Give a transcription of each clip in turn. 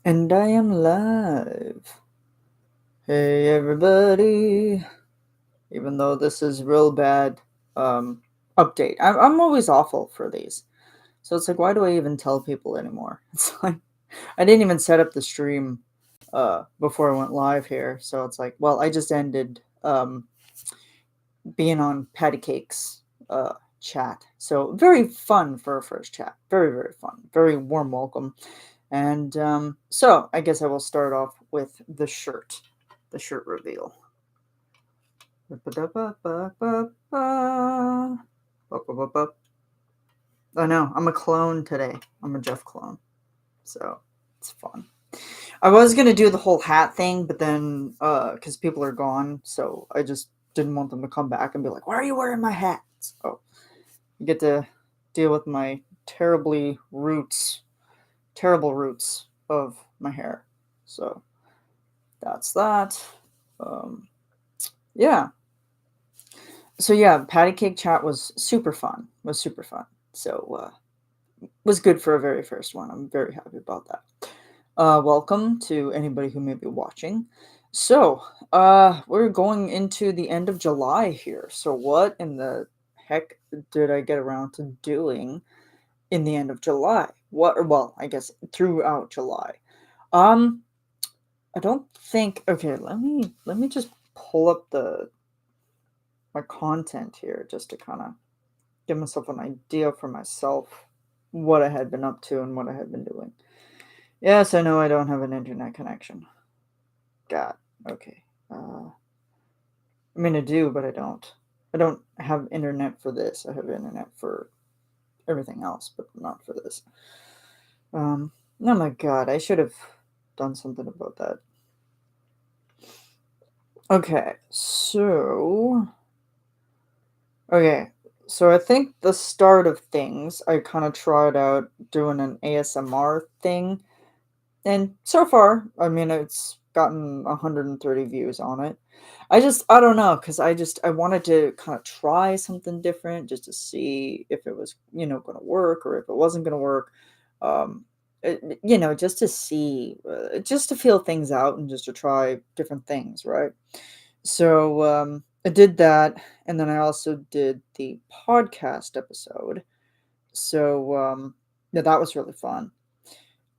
And I am live. Hey everybody. Even though this is real bad update. I'm always awful for these. So it's like, why do I even tell people anymore? It's like I didn't even set up the stream before I went live here. So it's like, well, I just ended being on Patty Cake's chat. So very fun for a first chat. Very, very fun. Very warm welcome. And so I guess I will start off with the shirt reveal. Oh no, I'm a clone today. I'm a Jeff clone. So it's fun. I was gonna do the whole hat thing, but then because people are gone, so I just didn't want them to come back and be like, "Why are you wearing my hat?" So you get to deal with my terrible roots of my hair. So that's that. Um, yeah. So yeah, patty cake chat was super fun. So was good for a very first one. I'm very happy about that. Welcome to anybody who may be watching. So we're going into the end of July here. So what in the heck did I get around to doing in the end of July? Well, I guess throughout July. Um, I don't think. Okay, let me just pull up the my content here just to kind of give myself an idea for myself what I had been up to and what I had been doing. Yes, I know I don't have an internet connection. God, okay. I mean, I do, but I don't. I don't have internet for this. I have internet for everything else, but not for this. Oh my god, I should have done something about that. Okay, so Okay, so I think the start of things, I kind of tried out doing an ASMR thing, and so far, I mean, it's gotten 130 views on it. I don't know, because I wanted to kind of try something different just to see if it was, going to work or if it wasn't going to work. Just to see, just to feel things out and just to try different things, right? So I did that, and then I also did the podcast episode. So yeah, that was really fun.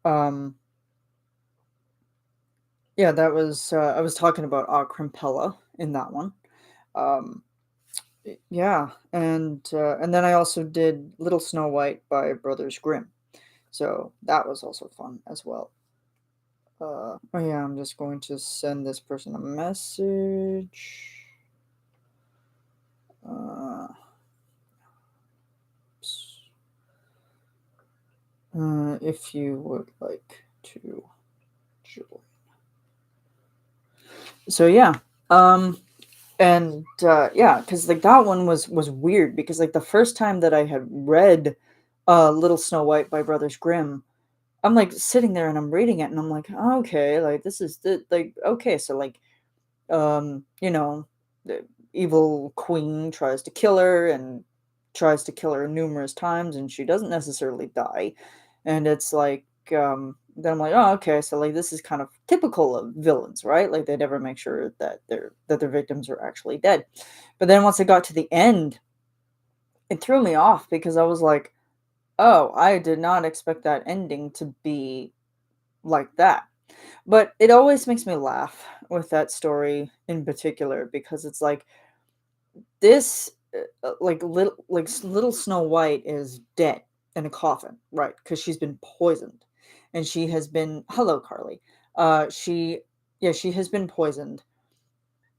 Um, yeah, that was I was talking about Crimpella in that one. Um, yeah, and then I also did Little Snow White by Brothers Grimm. So that was also fun as well. Oh yeah, I'm just going to send this person a message. Uh, if you would like to join. So yeah, um, and yeah, because like that one was weird because like the first time that I had read Little Snow White by Brothers Grimm, I'm like sitting there and I'm reading it and I'm like, "Oh, okay, like this is like okay, so like the evil queen tries to kill her and tries to kill her numerous times and she doesn't necessarily die. And it's like then I'm like, oh, okay, so like this is kind of typical of villains, right? Like they never make sure that their victims are actually dead. But then once I got to the end, it threw me off because I was like, oh, I did not expect that ending to be like that. But it always makes me laugh with that story in particular because it's like this little Snow White is dead in a coffin, right? Because she's been poisoned, and she has been hello Carly. She yeah she has been poisoned.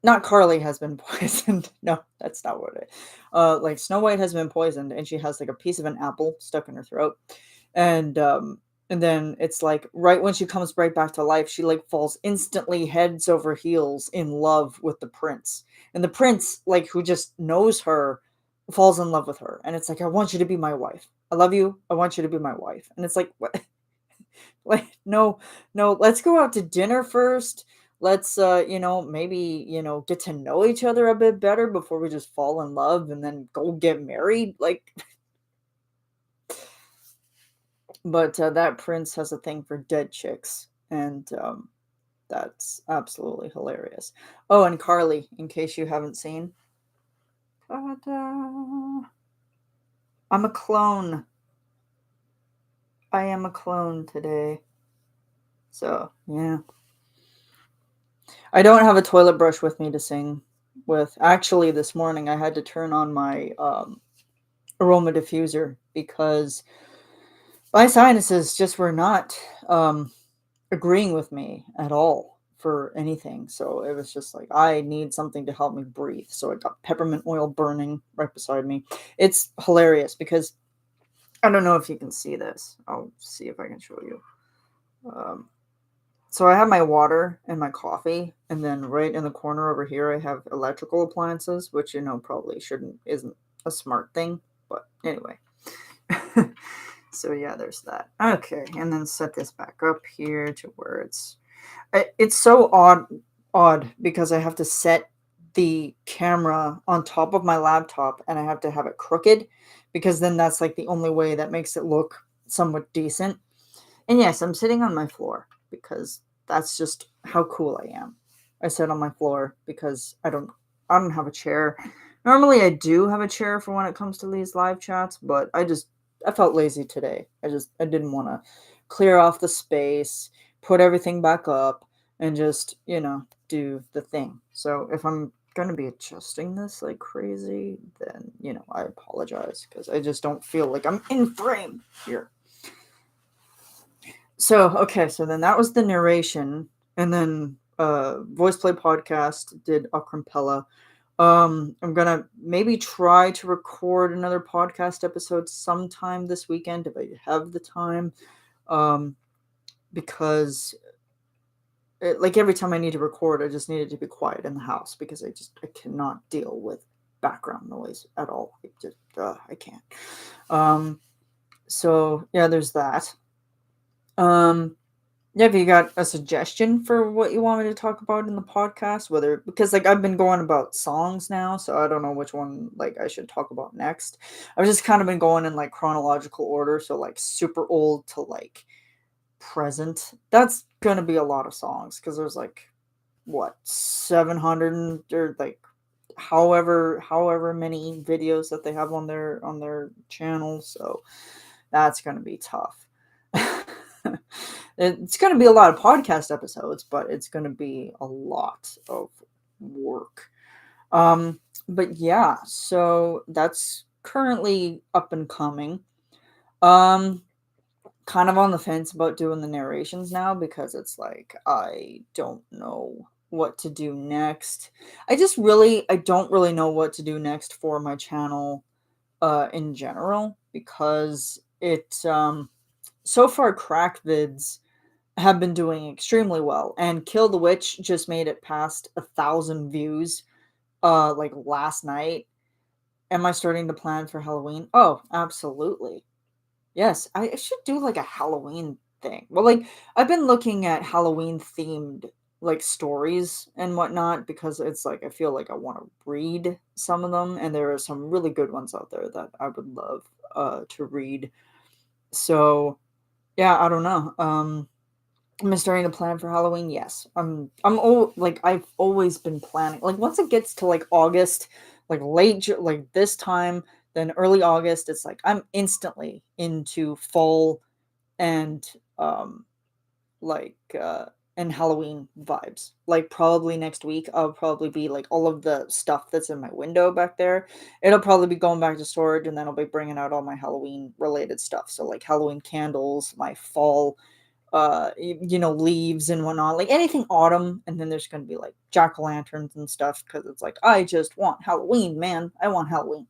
Not Carly has been poisoned. No, that's not what it. Like Snow White has been poisoned, and she has like a piece of an apple stuck in her throat, and then it's like right when she comes right back to life, she like falls instantly heads over heels in love with the prince, and the prince like who just knows her falls in love with her, and it's like I want you to be my wife. I love you. I want you to be my wife, and it's like what? Like, no, no, let's go out to dinner first. Let's maybe, get to know each other a bit better before we just fall in love and then go get married. Like, but that prince has a thing for dead chicks, and that's absolutely hilarious. Oh, and Carly, in case you haven't seen, ta-da, I'm a clone. I am a clone today. So, yeah. I don't have a toilet brush with me to sing with. Actually, this morning I had to turn on my aroma diffuser because my sinuses just were not agreeing with me at all for anything. So it was just like, I need something to help me breathe. So I got peppermint oil burning right beside me. It's hilarious because I don't know if you can see this. I'll see if I can show you. Um, so I have my water and my coffee, and then right in the corner over here, I have electrical appliances, which probably isn't a smart thing, but anyway. So yeah, there's that. Okay, and then set this back up here to where it's so odd because I have to set the camera on top of my laptop and I have to have it crooked because then that's like the only way that makes it look somewhat decent. And yes, I'm sitting on my floor because that's just how cool I am. I sit on my floor because I don't have a chair. Normally I do have a chair for when it comes to these live chats, but I felt lazy today. I didn't want to clear off the space, put everything back up and just, do the thing. So if I'm going to be adjusting this like crazy, then, I apologize because I just don't feel like I'm in frame here. So, okay, so then that was the narration, and then Voice Play Podcast did acapella. I'm gonna maybe try to record another podcast episode sometime this weekend if I have the time, because like every time I need to record, I just need it to be quiet in the house because I cannot deal with background noise at all. I can't. So yeah, there's that. Yeah, have you got a suggestion for what you want me to talk about in the podcast? Because like I've been going about songs now, so I don't know which one like I should talk about next. I've just kind of been going in like chronological order, so like super old to like present. That's gonna be a lot of songs because there's like what 700 or like however many videos that they have on their channel, so that's gonna be tough. It's going to be a lot of podcast episodes, but it's going to be a lot of work. But yeah, so that's currently up and coming. Kind of on the fence about doing the narrations now because it's like I don't know what to do next. I don't really know what to do next for my channel in general because so far crack vids have been doing extremely well, and Kill the Witch just made it past 1,000 views like last night. Am I starting to plan for Halloween? Oh, absolutely. Yes, I should do like a Halloween thing. Well, like I've been looking at Halloween themed like stories and whatnot because it's like I feel like I want to read some of them, and there are some really good ones out there that I would love to read. So yeah, I don't know. Am I starting to plan for Halloween? Yes. Like I've always been planning. Like once it gets to like August, like like this time, then early August, it's like I'm instantly into fall and like and Halloween vibes. Like probably next week I'll probably be like all of the stuff that's in my window back there. It'll probably be going back to storage, and then I'll be bringing out all my Halloween related stuff. So like Halloween candles, my fall leaves and whatnot, like anything autumn, and then there's going to be like jack-o'-lanterns and stuff because it's like I just want Halloween, man. I want Halloween.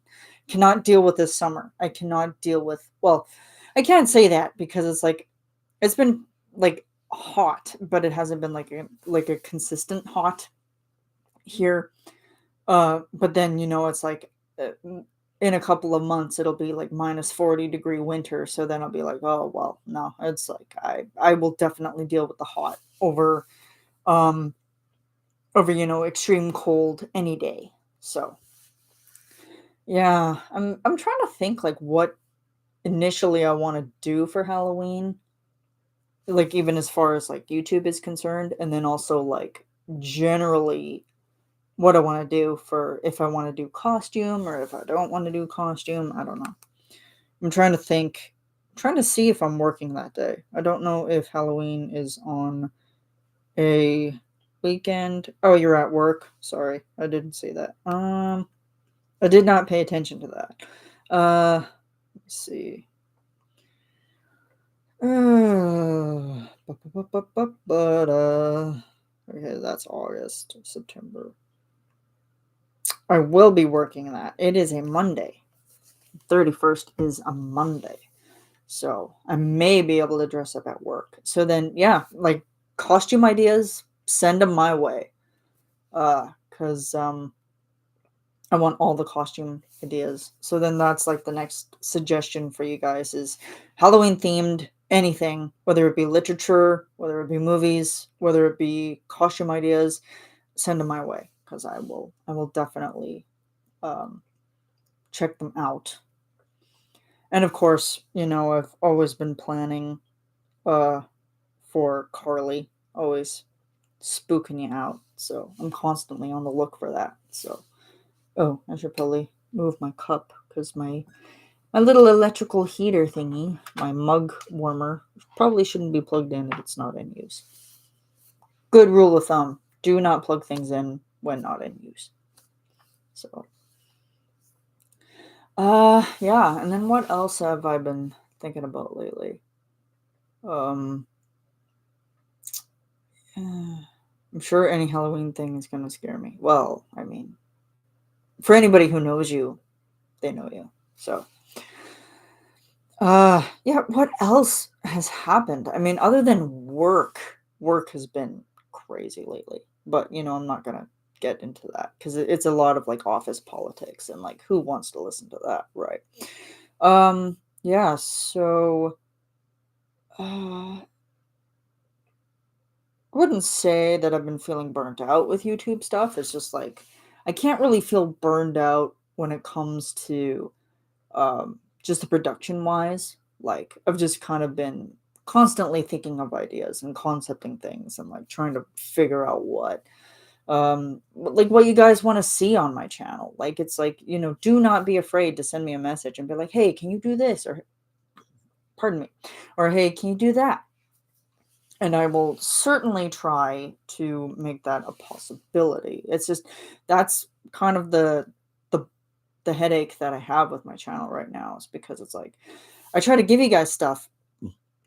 Cannot deal with this summer. I cannot deal with, well, I can't say that because it's like it's been like hot, but it hasn't been like a consistent hot here. But then it's like in a couple of months it'll be like minus 40-degree winter, so then I'll be like, oh well, no, it's like I will definitely deal with the hot um over extreme cold any day. So yeah, I'm trying to think like what initially I want to do for Halloween. like even as far as like YouTube is concerned, and then also like generally what I want to do for if I want to do costume or if I don't want to do costume. I don't know. I'm trying to think, trying to see if I'm working that day. I don't know if Halloween is on a weekend. Oh, you're at work. Sorry, I didn't see that. I did not pay attention to that. Let's see. Okay, that's August, September. I will be working that. It is a Monday. 31st is a Monday. So I may be able to dress up at work. So then, yeah, like costume ideas, send them my way. Because I want all the costume ideas. So then that's like the next suggestion for you guys is Halloween themed anything, whether it be literature, whether it be movies, whether it be costume ideas, send them my way because I will definitely um, check them out. And of course, I've always been planning uh, for Carly, always spooking you out. So I'm constantly on the look for that. So, oh, I should probably move my cup because my little electrical heater thingy, my mug warmer, probably shouldn't be plugged in if it's not in use. Good rule of thumb: do not plug things in when not in use. So, yeah. And then what else have I been thinking about lately? Um, I'm sure any Halloween thing is gonna scare me. Well, I mean, for anybody who knows you, they know you. So, yeah, what else has happened? I mean, other than work has been crazy lately. But, I'm not gonna get into that because it's a lot of like office politics and like who wants to listen to that, right? Yeah, so I wouldn't say that I've been feeling burnt out with YouTube stuff. It's just like I can't really feel burned out when it comes to just the production wise. Like I've just kind of been constantly thinking of ideas and concepting things and like trying to figure out like what you guys want to see on my channel. Like it's like, do not be afraid to send me a message and be like, hey, can you do this? Or pardon me, or hey, can you do that? And I will certainly try to make that a possibility. It's just that's kind of the the headache that I have with my channel right now is because it's like I try to give you guys stuff,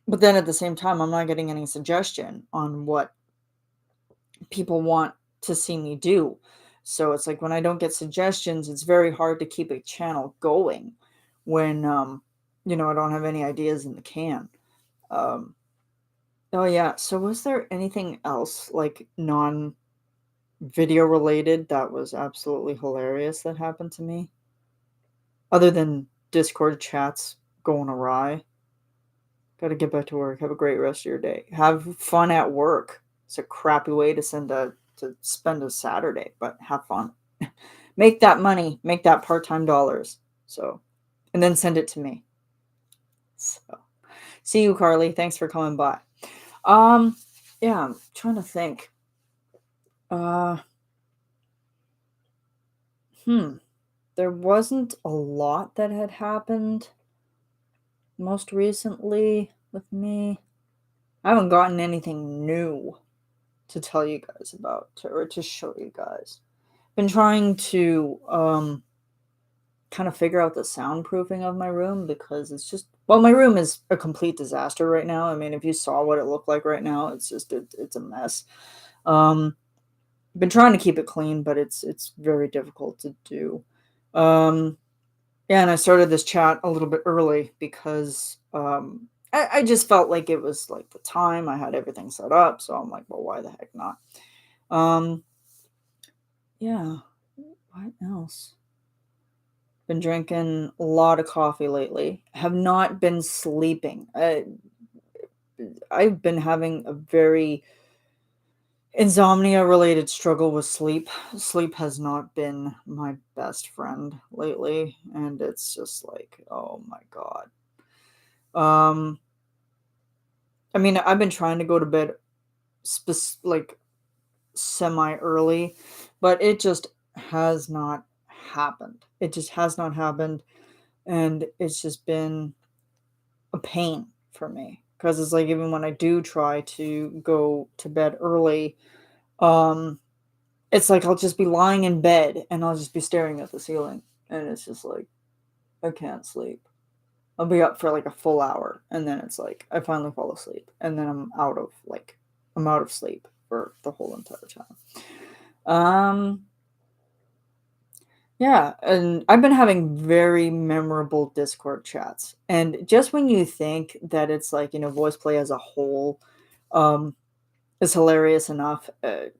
but then at the same time I'm not getting any suggestion on what people want to see me do. So it's like when I don't get suggestions, it's very hard to keep a channel going when I don't have any ideas in the can. Um oh yeah, so was there anything else like non video related that was absolutely hilarious that happened to me other than Discord chats going awry? Got to get back to work. Have a great rest of your day. Have fun at work. It's a crappy way to spend a Saturday, but have fun. Make that money. Make that part-time dollars. So, and then send it to me. So, see you, Carly. Thanks for coming by. Um, yeah, I'm trying to think. Uh, hmm. There wasn't a lot that had happened most recently with me. I haven't gotten anything new to tell you guys about or to show you guys. Been trying to kind of figure out the soundproofing of my room because it's just my room is a complete disaster right now. I mean, if you saw what it looked like right now, it's just it's a mess. Um been trying to keep it clean, but it's very difficult to do. Um yeah, and I started this chat a little bit early because I just felt like it was like the time I had everything set up, so I'm like, well, why the heck not? Um yeah, what else? Been drinking a lot of coffee lately. Have not been sleeping. I've been having a very insomnia related struggle with sleep. Sleep has not been my best friend lately, and it's just like, oh my god. Um I mean, I've been trying to go to bed like semi early, but it just has not happened. It just has not happened, and it's just been a pain for me because it's like even when I do try to go to bed early, um, it's like I'll just be lying in bed and I'll just be staring at the ceiling, and it's just like I can't sleep. I'll be up for like a full hour, and then it's like I finally fall asleep, and then I'm out of sleep for the whole entire time. Um, yeah, and I've been having very memorable Discord chats. And just when you think that it's like, voice play as a whole um is hilarious enough,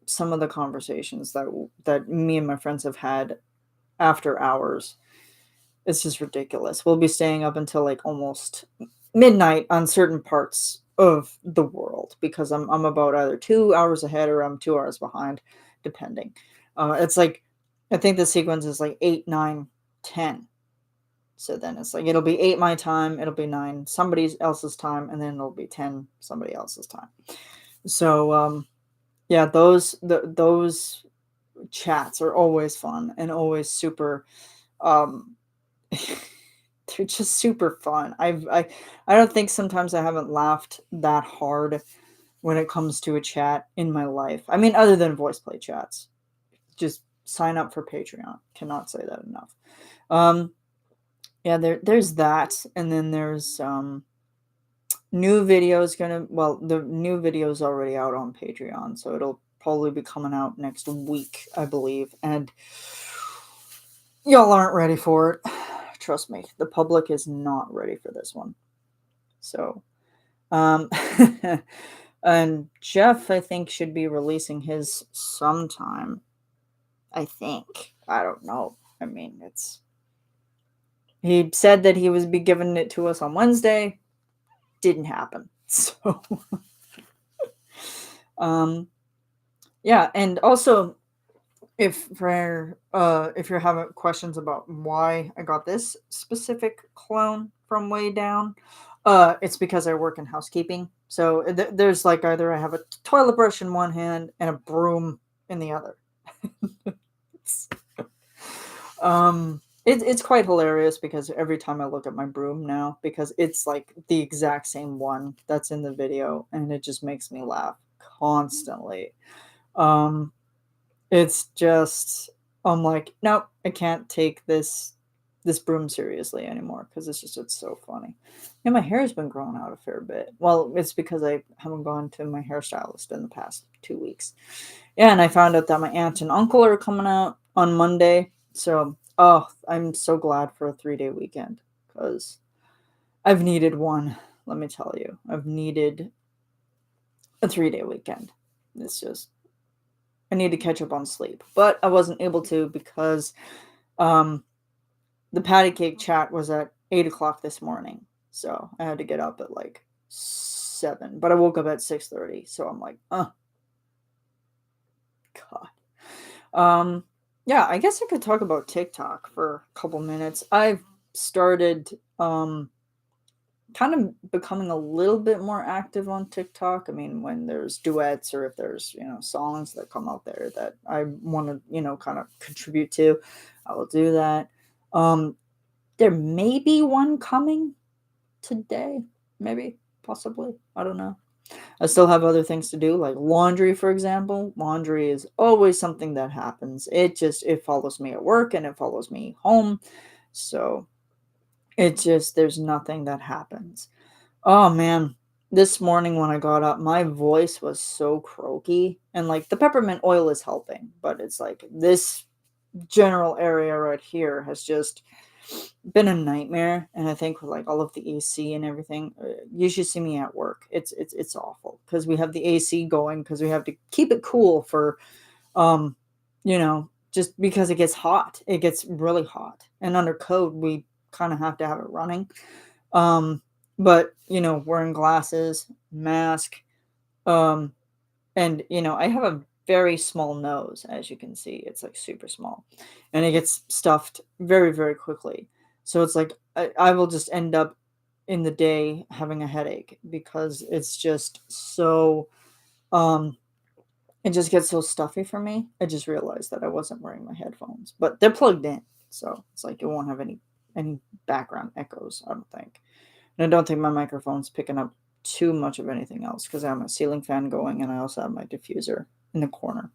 some of the conversations that me and my friends have had after hours, it's just ridiculous. We'll be staying up until like almost midnight on certain parts of the world because I'm about either 2 hours ahead or I'm 2 hours behind, depending. It's like I think the sequence is like 8, 9, 10. So then it's like it'll be 8 my time, it'll be 9 somebody else's time, and then it'll be 10 somebody else's time. So yeah, those chats are always fun and always super um they're just super fun. I don't think sometimes I haven't laughed that hard when it comes to a chat in my life. I mean, other than voice play chats. Just sign up for Patreon. Cannot say that enough. Um, yeah, there's that, and then there's new videos the new video is already out on Patreon, so it'll probably be coming out next week, I believe, and y'all aren't ready for it. Trust me, the public is not ready for this one. So, um, and Jeff, I think, should be releasing his sometime. I think. I don't know. I mean, he said that he was be giving it to us on Wednesday. Didn't happen. So, um, yeah, and also if you're having questions about why I got this specific clone from way down, it's because I work in housekeeping. So there's like either I have a toilet brush in one hand and a broom in the other. It's quite hilarious because every time I look at my broom now, because it's like the exact same one that's in the video, and it just makes me laugh constantly. Um, it's just I'm like, nope, I can't take this broom seriously anymore because it's so funny. And my hair's been growing out a fair bit. Well, it's because I haven't gone to my hairstylist in the past 2 weeks. Yeah, and I found out that my aunt and uncle are coming out on Monday. So, oh, I'm so glad for a 3-day weekend because I've needed one. Let me tell you, I've needed a 3-day weekend. It's just I need to catch up on sleep, but I wasn't able to because um, the patty cake chat was at 8 o'clock this morning, so I had to get up at like 7. But I woke up at 6:30, so I'm like, oh god. Yeah, I guess I could talk about TikTok for a couple minutes. I've started kind of becoming a little bit more active on TikTok. I mean, when there's duets or if there's, songs that come out there that I want to, kind of contribute to, I will do that. Um, there may be one coming today, maybe, possibly. I don't know. I still have other things to do, like laundry, for example. Laundry is always something that happens. It follows me at work and it follows me home. So there's nothing that happens. Oh man, this morning when I got up, my voice was so croaky, and like the peppermint oil is helping, but it's like this general area right here has just been a nightmare. And I think with like all of the AC and everything, you should see me at work. It's awful because we have the AC going because we have to keep it cool for just because it gets hot. It gets really hot, and under code we kind of have to have it running. Um, but wearing glasses, mask, um, and I have a very small nose, as you can see. It's like super small, and it gets stuffed very, very quickly. So it's like I will just end up in the day having a headache because it's just so um it just gets so stuffy for me. I just realized that I wasn't wearing my headphones, but they're plugged in, so it's like it won't have any background echoes, I don't think. And I don't think my microphone's picking up too much of anything else because I have my ceiling fan going and I also have my diffuser in the corner.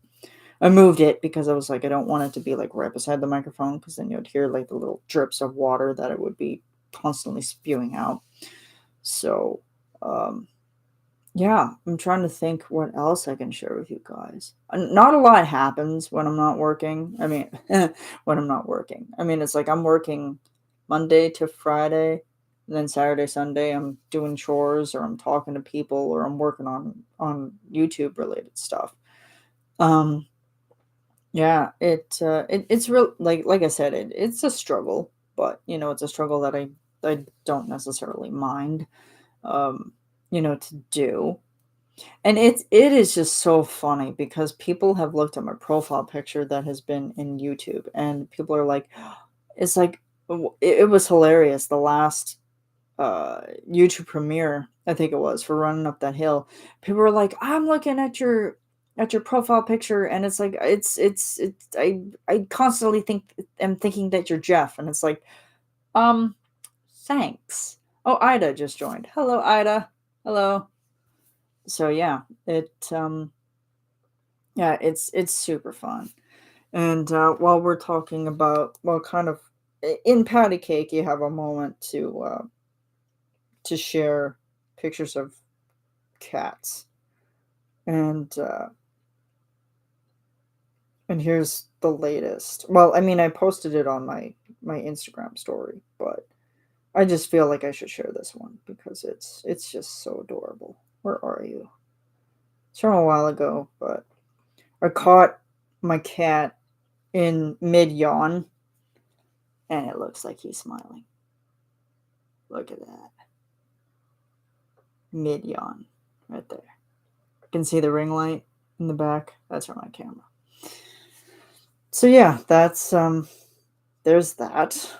I moved it because I was like, I don't want it to be like right beside the microphone because then you'd hear like the little drips of water that it would be constantly spewing out. So, yeah, I'm trying to think what else I can share with you guys. Not a lot happens when I'm not working. I mean, when I'm not working. I mean, it's like I'm working Monday to Friday, and then Saturday, Sunday, I'm doing chores or I'm talking to people or I'm working on YouTube related stuff. Um, yeah, it's real like I said, it's a struggle, but it's a struggle that I don't necessarily mind um, to do. And it is just so funny because people have looked at my profile picture that has been in YouTube and people are like, it's like it was hilarious. The last YouTube premiere, I think it was, for running up that hill. People were like, I'm looking at your profile picture and it's like it's I constantly am thinking that you're Jeff and it's like, um thanks. Oh, Ida just joined. Hello, Ida. Hello. So yeah, it's super fun. And while we're talking about, well, kind of in patty cake, you have a moment to share pictures of cats, and here's the latest. Well, I mean, I posted it on my Instagram story, but I just feel like I should share this one because it's just so adorable. Where are you? It's from a while ago, but I caught my cat in mid yawn, and it looks like he's smiling. Look at that. Mid yawn. Right there. You can see the ring light in the back. That's from my camera. So yeah, that's there's that.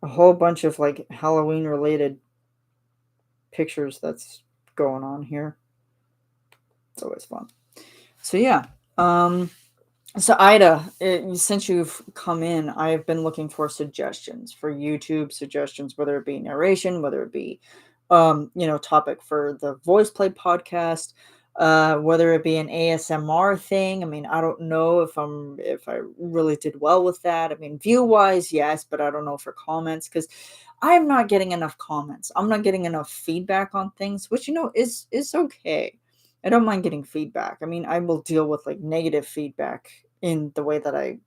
A whole bunch of like Halloween related pictures that's going on here. It's always fun. So yeah. So Ida, since you've come in, I've been looking for suggestions for YouTube suggestions, whether it be narration, whether it be, topic for the voice play podcast, whether it be an ASMR thing. I mean, I don't know if I really did well with that. I mean, view wise, yes, but I don't know for comments because I'm not getting enough comments. I'm not getting enough feedback on things, which is okay. I don't mind getting feedback. I mean, I will deal with like negative feedback in the way that I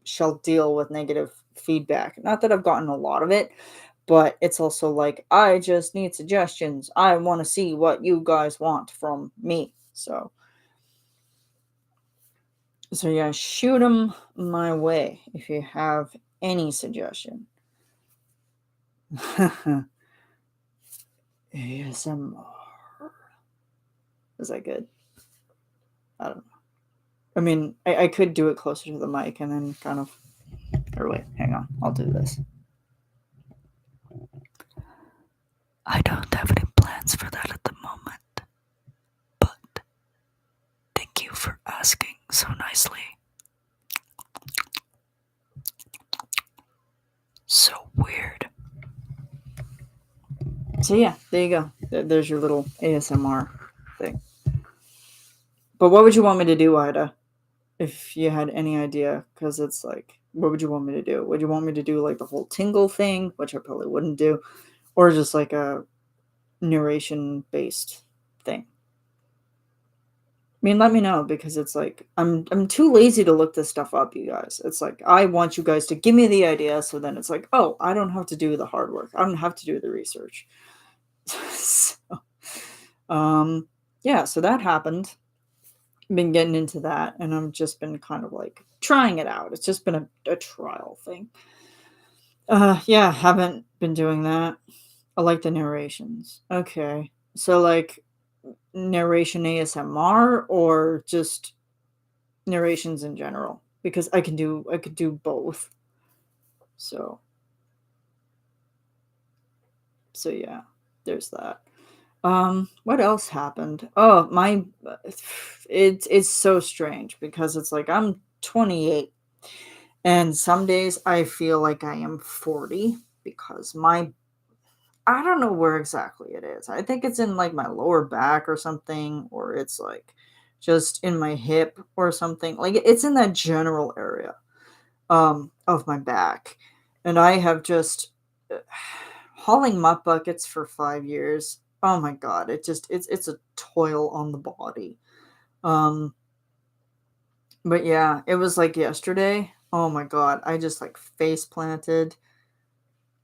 shall deal with negative feedback. Not that I've gotten a lot of it, but it's also like I just need suggestions. I want to see what you guys want from me. So yeah, shoot them my way if you have any suggestion. ASMR. Is that good? I don't know. I mean, I could do it closer to the mic and then kind of. Or wait, hang on. I'll do this. I don't have any plans for that at the moment. But thank you for asking so nicely. So weird. So yeah, there you go. There's your little ASMR thing. But what would you want me to do, Ida? If you had any idea, because it's like, what would you want me to do? Would you want me to do like the whole tingle thing, which I probably wouldn't do, or just like a narration based thing? I mean, let me know because it's like I'm too lazy to look this stuff up, you guys. It's like I want you guys to give me the idea, so then it's like, oh, I don't have to do the hard work. I don't have to do the research. So, yeah, so that happened. Been getting into that, and I've just been kind of like trying it out. It's just been a trial thing. Yeah, haven't been doing that. I like the narrations. Okay, so like narration ASMR or just narrations in general because I could do both. So So yeah, there's that. What else happened? Oh, it's so strange because it's like I'm 28 and some days I feel like I am 40 because I don't know where exactly it is. I think it's in like my lower back or something, or it's like just in my hip or something. Like it's in that general area of my back. And I have just hauling mop buckets for 5 years. Oh my god, it's a toil on the body. Um but yeah, it was like yesterday. Oh my god, I just like face planted.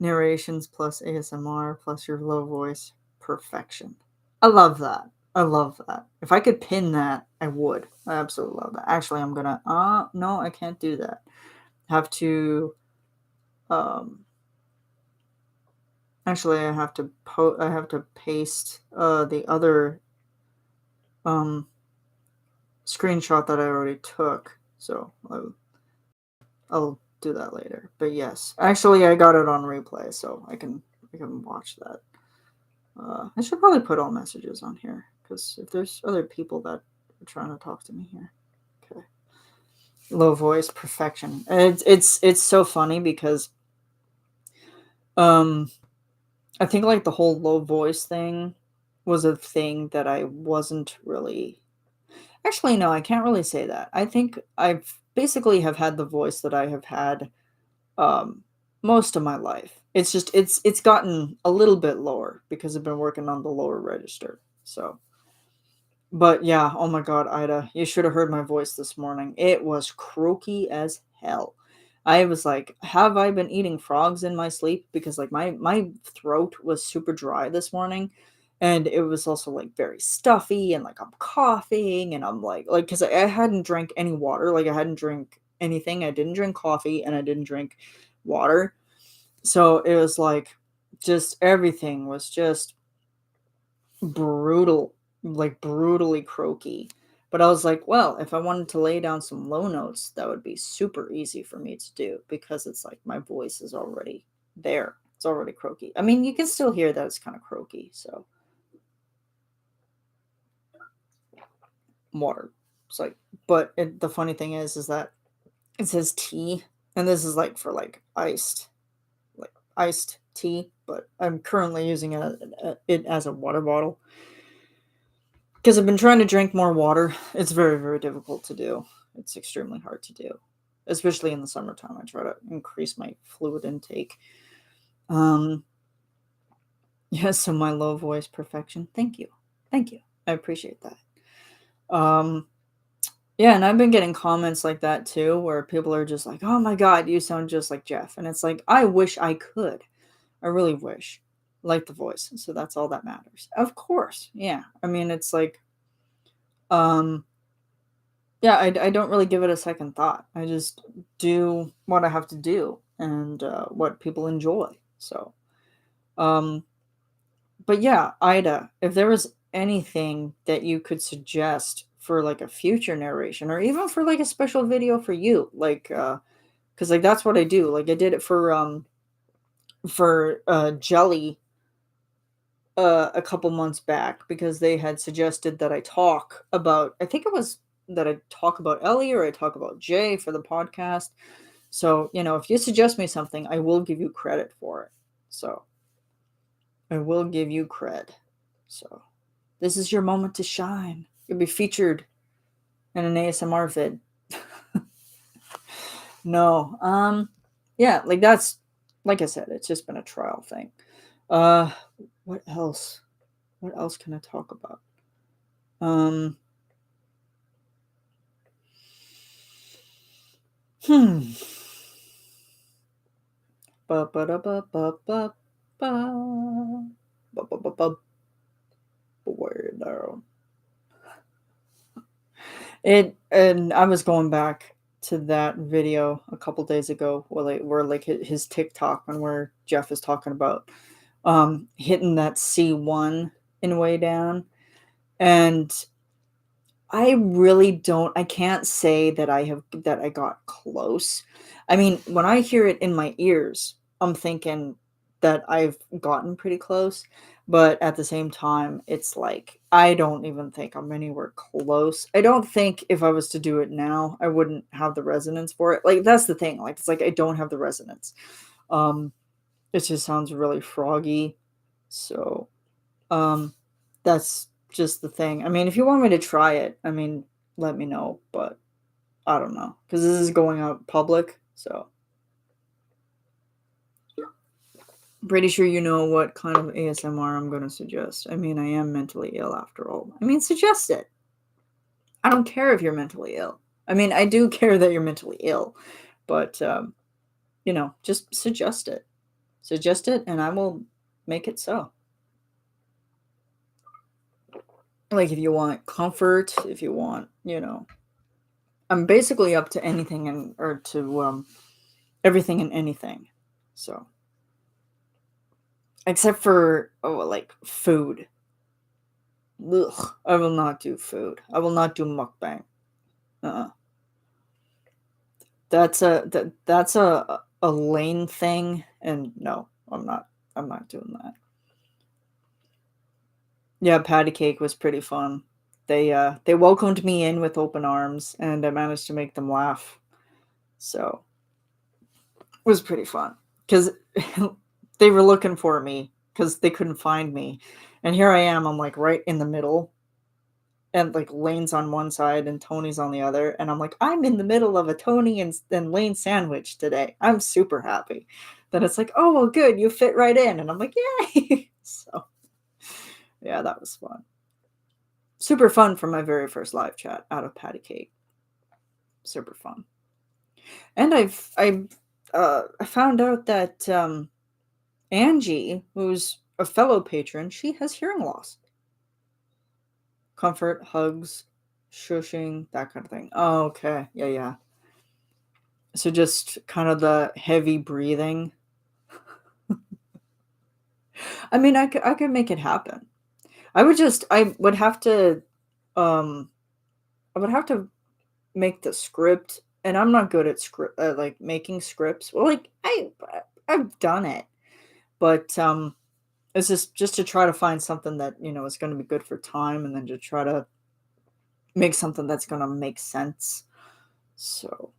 Narrations plus ASMR plus your low voice. Perfection. I love that. I love that. If I could pin that, I would. I absolutely love that. Actually, I'm gonna. No, I can't do that. Have to. Um. Actually, I have to I have to paste the other um screenshot that I already took. So I'll do that later. But yes, actually, I got it on replay, so I can watch that. I should probably put all messages on here because if there's other people that are trying to talk to me here. Okay. Low voice perfection. It's so funny because um I think like the whole low voice thing was a thing that I wasn't really. Actually, no, I can't really say that. I think I've basically have had the voice that I have had um most of my life. It's just it's gotten a little bit lower because I've been working on the lower register. So, but yeah, oh my god, Ida, you should have heard my voice this morning. It was croaky as hell. I was like, have I been eating frogs in my sleep? Because like my throat was super dry this morning, and it was also like very stuffy, and like I'm coughing, and I'm like because I hadn't drank any water, like I hadn't drank anything. I didn't drink coffee, and I didn't drink water, so it was like just everything was just brutal, like brutally croaky. But I was like, well, if I wanted to lay down some low notes, that would be super easy for me to do because it's like my voice is already there. It's already croaky. I mean, you can still hear that it's kind of croaky. So, water. It's like, but the funny thing is that it says tea, and this is like for like iced tea. But I'm currently using it as a water bottle. Because I've been trying to drink more water. It's very, very difficult to do. It's extremely hard to do, especially in the summertime. I try to increase my fluid intake. Um, yeah, so my low voice perfection. Thank you. Thank you. I appreciate that. Um, yeah, and I've been getting comments like that too, where people are just like, oh my God, you sound just like Jeff. And it's like, I wish I could. I really wish. Like the voice. So that's all that matters. Of course. Yeah. I mean, it's like, um, yeah, I don't really give it a second thought. I just do what I have to do and what people enjoy. So, um, but yeah, Ida, if there was anything that you could suggest for like a future narration or even for like a special video for you, like, because like that's what I do. Like I did it for Jelly a couple months back because they had suggested that I talk about. I think it was that I talk about Ellie or I talk about Jay for the podcast. So, if you suggest me something, I will give you credit for it. So, I will give you cred. So, this is your moment to shine. You'll be featured in an ASMR vid. No, yeah, like that's, like I said, it's just been a trial thing. Uh, what else? What else can I talk about? Um, hmm. Ba ba da ba ba ba ba ba ba ba ba. Weirdo. And I was going back to that video a couple days ago where his TikTok and where Jeff is talking about hitting that C1 in way down. And I can't say that I got close. I mean, when I hear it in my ears, I'm thinking that I've gotten pretty close, but at the same time, it's like I don't even think I'm anywhere close. I don't think if I was to do it now, I wouldn't have the resonance for it. Like that's the thing. Like it's like I don't have the resonance. Um, it just sounds really froggy. So, um, that's just the thing. I mean, if you want me to try it, I mean, let me know, but I don't know because this is going out public, so pretty sure you know what kind of ASMR I'm going to suggest. I mean, I am mentally ill after all. I mean, suggest it. I don't care if you're mentally ill. I mean, I do care that you're mentally ill, but just suggest it. Suggest it, and I will make it so. Like if you want comfort, if you want, I'm basically up to anything and or to everything and anything. So, except for like food. Ugh, I will not do food. I will not do mukbang. Uh-uh. That's a lane thing, and no, I'm not. I'm not doing that. Yeah, patty cake was pretty fun. They welcomed me in with open arms, and I managed to make them laugh. So it was pretty fun because they were looking for me because they couldn't find me, and here I am. I'm like right in the middle, and like Lane's on one side and Tony's on the other, and I'm like, I'm in the middle of a Tony and Lane sandwich today. I'm super happy. Then it's like, oh well, good, you fit right in, and I'm like, yay! So yeah, that was fun. Super fun for my very first live chat out of Patty Cake. Super fun. And I found out that Angie, who's a fellow patron, she has hearing loss. Comfort, hugs, shushing, that kind of thing. Oh, okay. Yeah, yeah. So just kind of the heavy breathing. I mean, I could make it happen. I would have to um I would have to make the script, and I'm not good at script like making scripts. Well, like I've done it, but it's just to try to find something that, is going to be good for time, and then to try to make something that's going to make sense. So,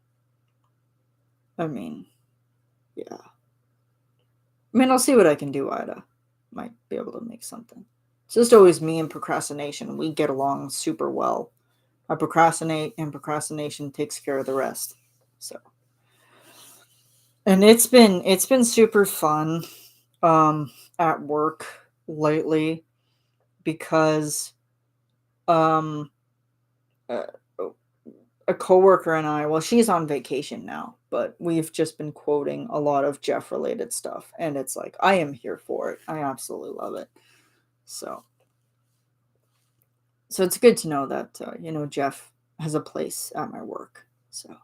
I mean, yeah. I mean, I'll see what I can do, Ida. Might be able to make something. It's just always me and procrastination. We get along super well. I procrastinate, and procrastination takes care of the rest. So, and it's been super fun at work lately because um uh, a coworker and I, well, she's on vacation now, but we've just been quoting a lot of Jeff related stuff, and it's like I am here for it. I absolutely love it. So, so it's good to know that Jeff has a place at my work. So,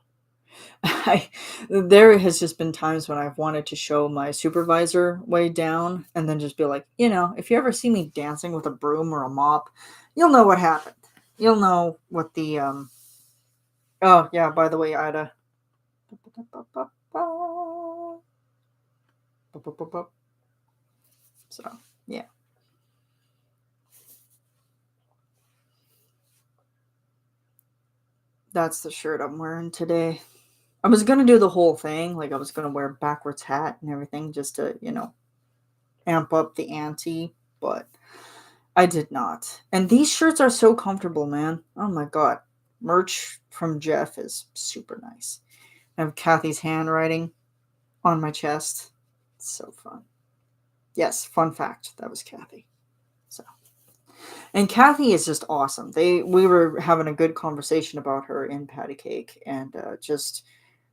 I there has just been times when I've wanted to show my supervisor way down, and then just be like, if you ever see me dancing with a broom or a mop, you'll know what happened. You'll know what the Oh yeah, by the way, Ida. So, yeah. That's the shirt I'm wearing today. I was gonna do the whole thing, like I was gonna wear a backwards hat and everything just to, amp up the ante, but I did not. And these shirts are so comfortable, man. Oh my god. Merch from Jeff is super nice. I have Kathy's handwriting on my chest. It's so fun. Yes, fun fact, that was Kathy. So, and Kathy is just awesome. We were having a good conversation about her in Patty Cake, and just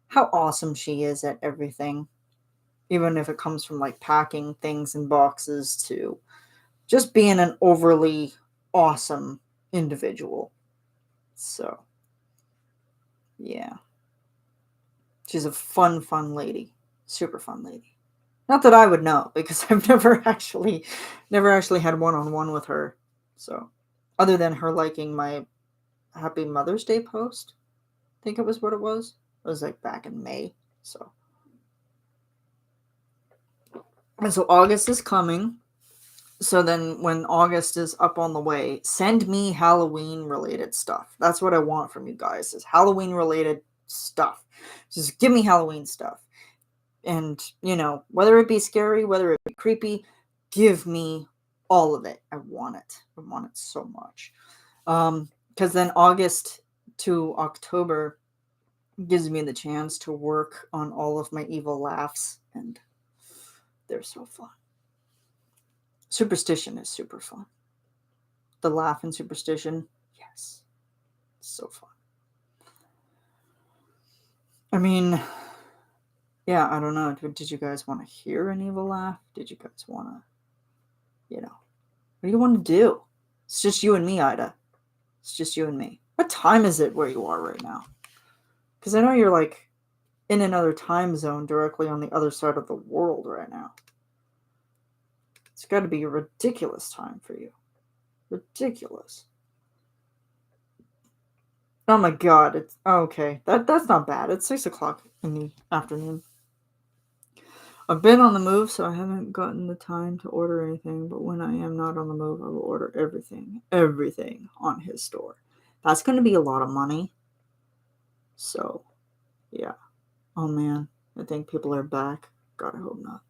how awesome she is at everything, even if it comes from like packing things in boxes to just being an overly awesome individual. So, yeah, she's a fun lady, super fun lady. Not that I would know because I've never actually had one on one with her. So, other than her liking my Happy Mother's Day post, I think it was what it was. It was like back in May. So, And so August is coming. So then when August is up on the way, send me Halloween related stuff. That's what I want from you guys, is Halloween related stuff. Just give me Halloween stuff. And, whether it be scary, whether it be creepy, give me all of it. I want it. I want it so much. Because then August to October gives me the chance to work on all of my evil laughs, and they're so fun. Superstition is super fun. The laugh in Superstition, yes, so fun. I mean, yeah, I don't know. Did you guys want to hear an evil laugh? Did you guys want to, what do you want to do? It's just you and me, Ida. It's just you and me. What time is it where you are right now? Because I know you're like in another time zone directly on the other side of the world right now. It's got to be a ridiculous time for you. Ridiculous. Oh my god, it's okay. That's not bad. It's 6 o'clock in the afternoon. I've been on the move, so I haven't gotten the time to order anything, but when I am not on the move, I will order everything on his store. That's going to be a lot of money. So, yeah. Oh man, I think people are back. God, I hope not.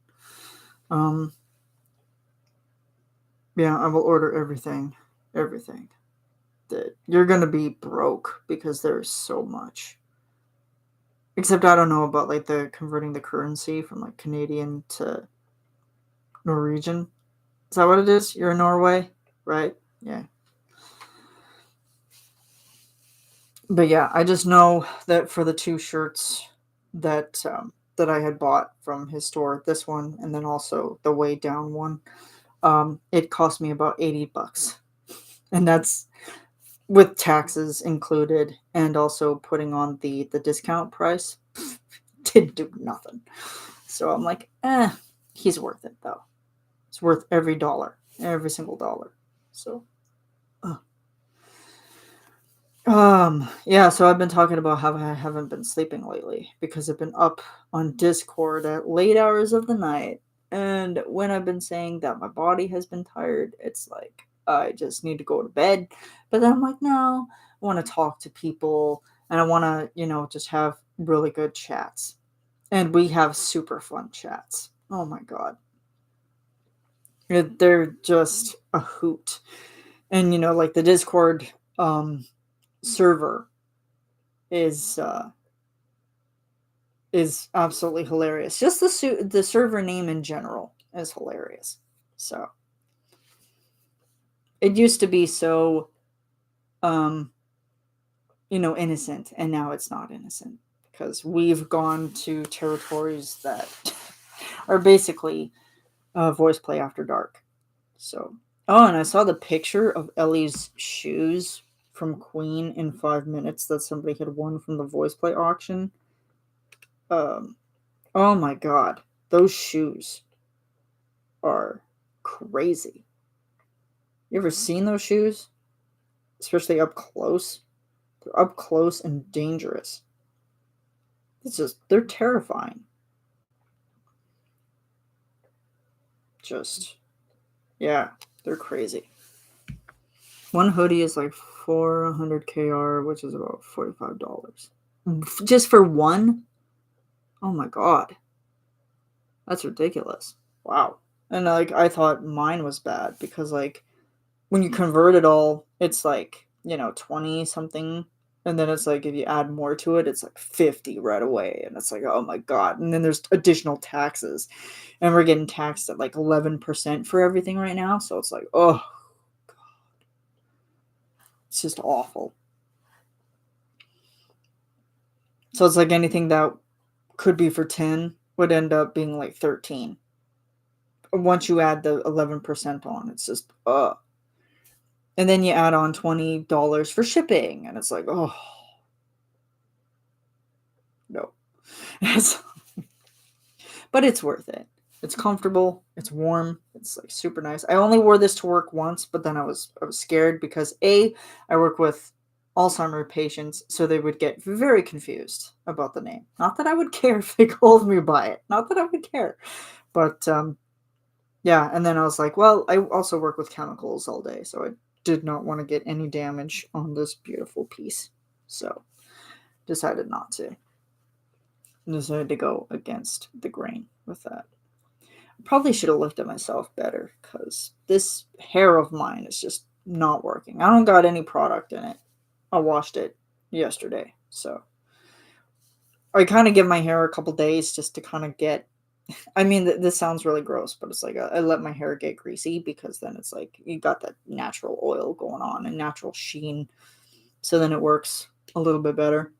Yeah, I will order everything. That you're going to be broke because there's so much. Except I don't know about like the converting the currency from like Canadian to Norwegian. Is that what it is? You're in Norway, right? Yeah. But yeah, I just know that for the 2 shirts that that I had bought from his store, this one and then also the way down one, it cost me about $80, and that's with taxes included, and also putting on the discount price. Didn't do nothing. So I'm like, he's worth it though. It's worth every dollar, every single dollar. So, yeah. So I've been talking about how I haven't been sleeping lately because I've been up on Discord at late hours of the night, and when I've been saying that my body has been tired, it's like I just need to go to bed. But then I'm like, no, I want to talk to people, and I want to, just have really good chats, and we have super fun chats. Oh my god. They're just a hoot. And like the Discord server is absolutely hilarious. Just the server name in general is hilarious. So it used to be so innocent, and now it's not innocent because we've gone to territories that are basically voice play after dark. So, and I saw the picture of Ellie's shoes from Queen in 5 minutes that somebody had won from the voice play auction. Oh my god, those shoes are crazy. You ever seen those shoes? Especially up close. They're up close and dangerous. They're terrifying. Yeah, they're crazy. One hoodie is like 400 KR, which is about $45. Just for one? Oh my god. That's ridiculous. Wow. And like I thought mine was bad because like when you convert it all, it's like, 20 something. And then it's like if you add more to it, it's like 50 right away. And it's like, oh my god. And then there's additional taxes. And we're getting taxed at like 11% for everything right now. So it's like, oh god. It's just awful. So it's like anything that could be for 10 would end up being like 13. Once you add the 11% on, it's just, and then you add on $20 for shipping, and it's like, oh, no. But it's worth it. It's comfortable. It's warm. It's like super nice. I only wore this to work once, but then I was scared because I work with Alzheimer's patients, so they would get very confused about the name. Not that I would care if they called me by it. Not that I would care. But Yeah, and then I was like, well, I also work with chemicals all day, so I did not want to get any damage on this beautiful piece. So decided not to. Decided to go against the grain with that. Probably should have looked at myself better because this hair of mine is just not working. I don't got any product in it. I washed it yesterday. So I kind of give my hair a couple days just to kind of get. I mean, this sounds really gross, but it's like I let my hair get greasy because then it's like you got that natural oil going on and natural sheen. So then it works a little bit better.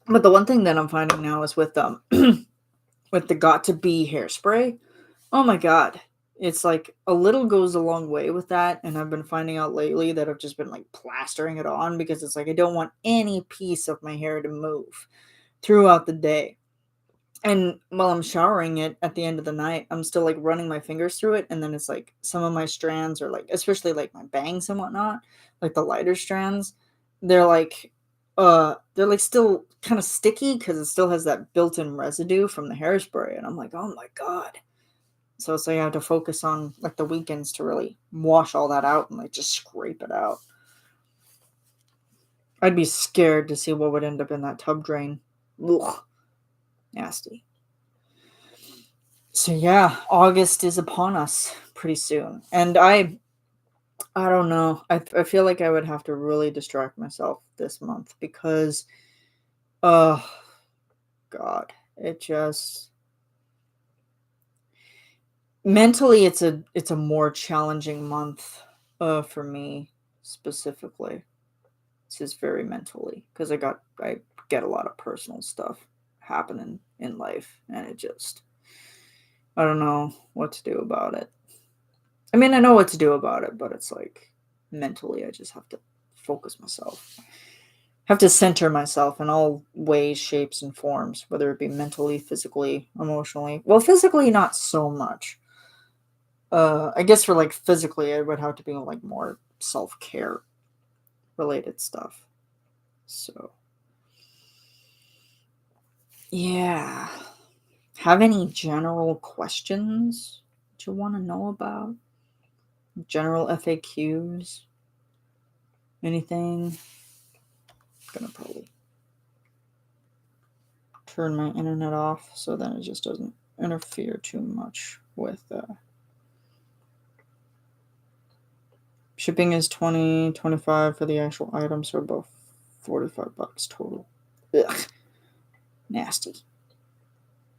But the one thing that I'm finding now is with with the Got to Be hairspray. Oh my god. It's like a little goes a long way with that, and I've been finding out lately that I've just been like plastering it on because it's like I don't want any piece of my hair to move throughout the day. And while I'm showering it at the end of the night, I'm still like running my fingers through it, and then it's like some of my strands are like, especially like my bangs and whatnot, like the lighter strands, they're like they're like still kind of sticky because it still has that built-in residue from the hairspray, and I'm like, oh my god. So it's like I have to focus on like the weekends to really wash all that out and like just scrape it out. I'd be scared to see what would end up in that tub drain. Ugh, nasty. So yeah, August is upon us pretty soon. And I don't know. I feel like I would have to really distract myself this month because oh god, it just mentally it's a more challenging month for me specifically. It's just very mentally because I get a lot of personal stuff happening in life and it just I don't know what to do about it. I mean, I know what to do about it, but it's like mentally, I just have to focus myself. Have to center myself in all ways, shapes, and forms, whether it be mentally, physically, emotionally. Well, physically, not so much. I guess for like physically, it would have to be like more self care related stuff. So, yeah. Have any general questions that you want to know about? General FAQs? Anything? Gonna probably turn my internet off so then it just doesn't interfere too much with shipping is 20-25 for the actual items, so about $45 total. Ugh, nasty,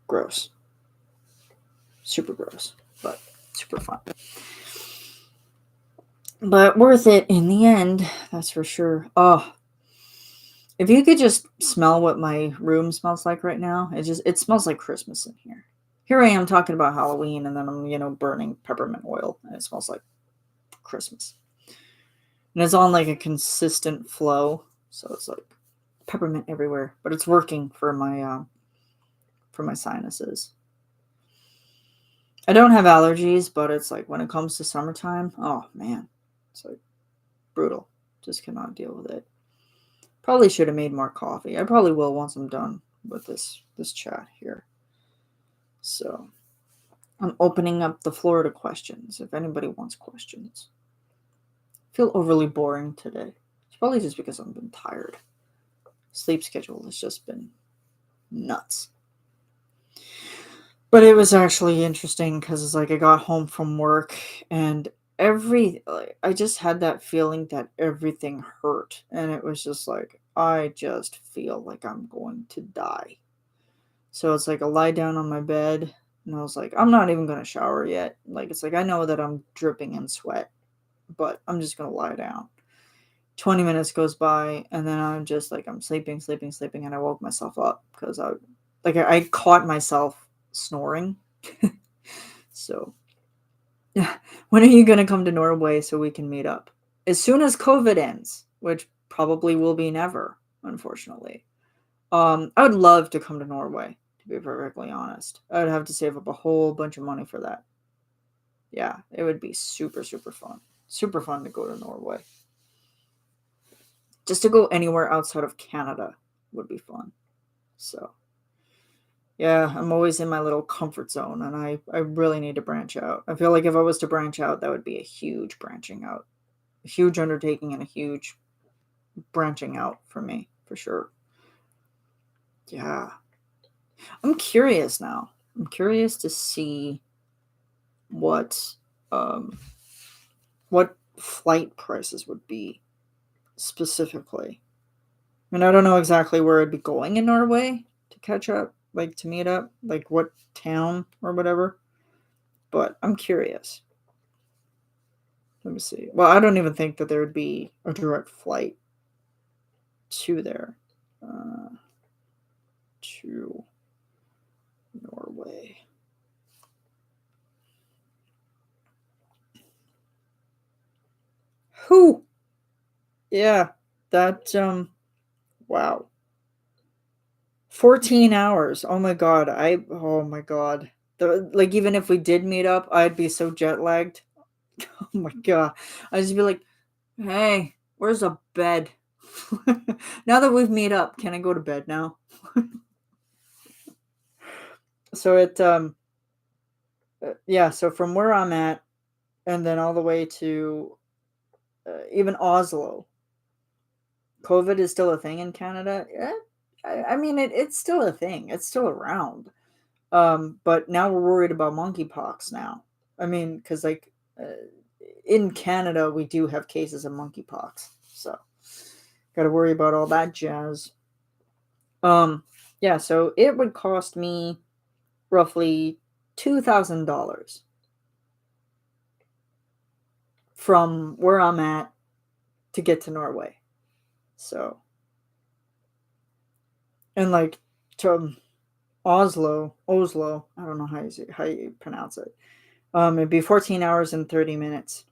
gross, super gross, but super fun, but worth it in the end, that's for sure. Oh, if you could just smell what my room smells like right now, it smells like Christmas in here. Here I am talking about Halloween, and then I'm burning peppermint oil, and it smells like Christmas. And it's on like a consistent flow, so it's like peppermint everywhere. But it's working for my sinuses. I don't have allergies, but it's like when it comes to summertime, oh man, it's like brutal. Just cannot deal with it. Probably should have made more coffee. I probably will once I'm done with this chat here. So I'm opening up the floor to questions if anybody wants questions. I feel overly boring today. It's probably just because I've been tired. Sleep schedule has just been nuts. But it was actually interesting because it's like I got home from work and I just had that feeling that everything hurt, and it was just like I just feel like I'm going to die. So it's like I lie down on my bed and I was like, I'm not even gonna shower yet. Like it's like I know that I'm dripping in sweat, but I'm just gonna lie down. 20 minutes goes by and then I'm just like I'm sleeping, sleeping, sleeping, and I woke myself up because I caught myself snoring. So yeah, when are you gonna come to Norway so we can meet up? As soon as COVID ends, which probably will be never, unfortunately. I would love to come to Norway, to be perfectly honest. I'd have to save up a whole bunch of money for that. Yeah, it would be super, super fun. Super fun to go to Norway. Just to go anywhere outside of Canada would be fun. So, Yeah, I'm always in my little comfort zone, and I really need to branch out. I feel like if I was to branch out, that would be a huge branching out, a huge undertaking, and a huge branching out for me, for sure. Yeah. I'm curious now. I'm curious to see what um what flight prices would be specifically. And I don't know exactly where I'd be going in Norway to catch up, like to meet up, like what town or whatever. But I'm curious. Let me see. Well, I don't even think that there would be a direct flight to there. Uh, to Norway. Who? Yeah, that wow. 14 hours. Oh my god. Oh my god. Like even if we did meet up, I'd be so jet lagged. Oh my god. I'd just be like, "Hey, where's a bed?" Now that we've meet up, can I go to bed now? So yeah, so from where I'm at and then all the way to even Oslo. COVID is still a thing in Canada. Yeah, I mean it's still a thing. It's still around. But now we're worried about monkeypox now. I mean, because like in Canada, we do have cases of monkeypox, so got to worry about all that jazz. Yeah, so it would cost me roughly $2,000 from where I'm at to get to Norway. So, and like to Oslo. I don't know how you pronounce it. It'd be 14 hours and 30 minutes.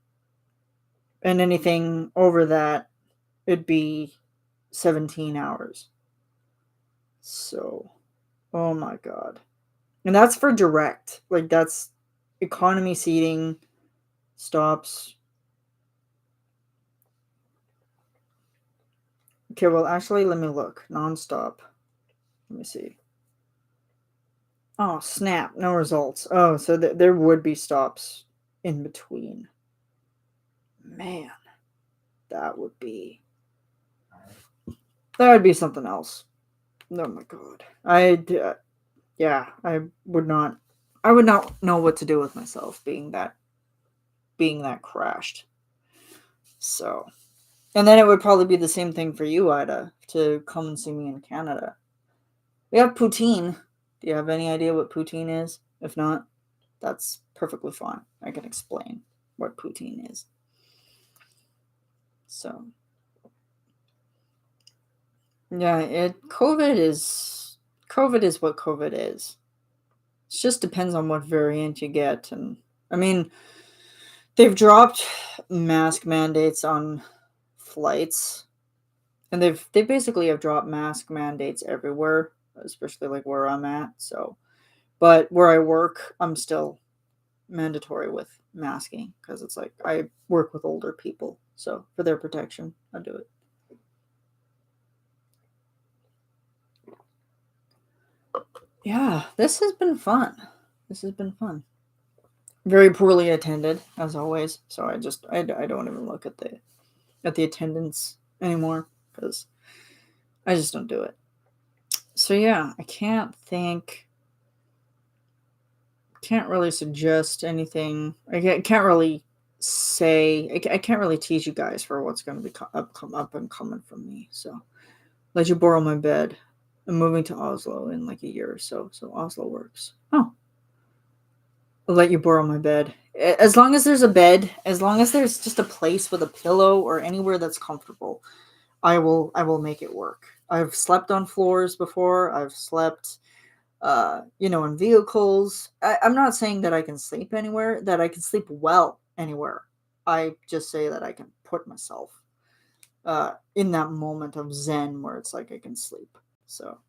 And anything over that, it'd be 17 hours. So, oh my God. And that's for direct. Like, that's economy seating stops. Okay, well, actually, let me look. Nonstop. Let me see. Oh, snap. No results. Oh, so there would be stops in between. Man, that would be. That would be something else. Oh my God. Yeah, I would not know what to do with myself being that crashed. So, and then it would probably be the same thing for you, Ida, to come and see me in Canada. We have poutine. Do you have any idea what poutine is? If not, that's perfectly fine. I can explain what poutine is. So, yeah, it COVID is what COVID is. It just depends on what variant you get, and I mean, they've dropped mask mandates on flights, and they basically have dropped mask mandates everywhere, especially like where I'm at. So, but where I work, I'm still mandatory with masking because it's like I work with older people, so for their protection, I do it. Yeah, this has been fun. This has been fun. Very poorly attended as always, so I don't even look at the attendance anymore because I just don't do it. So yeah, I can't really suggest anything. Can't really say. I can't really tease you guys for what's going to be up and coming from me. So let you borrow my bed. I'm moving to Oslo in like a year or so. So Oslo works. Oh, I'll let you borrow my bed. As long as there's a bed, as long as there's just a place with a pillow or anywhere that's comfortable, I will make it work. I've slept on floors before. I've slept in vehicles. I'm not saying that I can sleep anywhere, that I can sleep well anywhere. I just say that I can put myself in that moment of zen where it's like I can sleep. So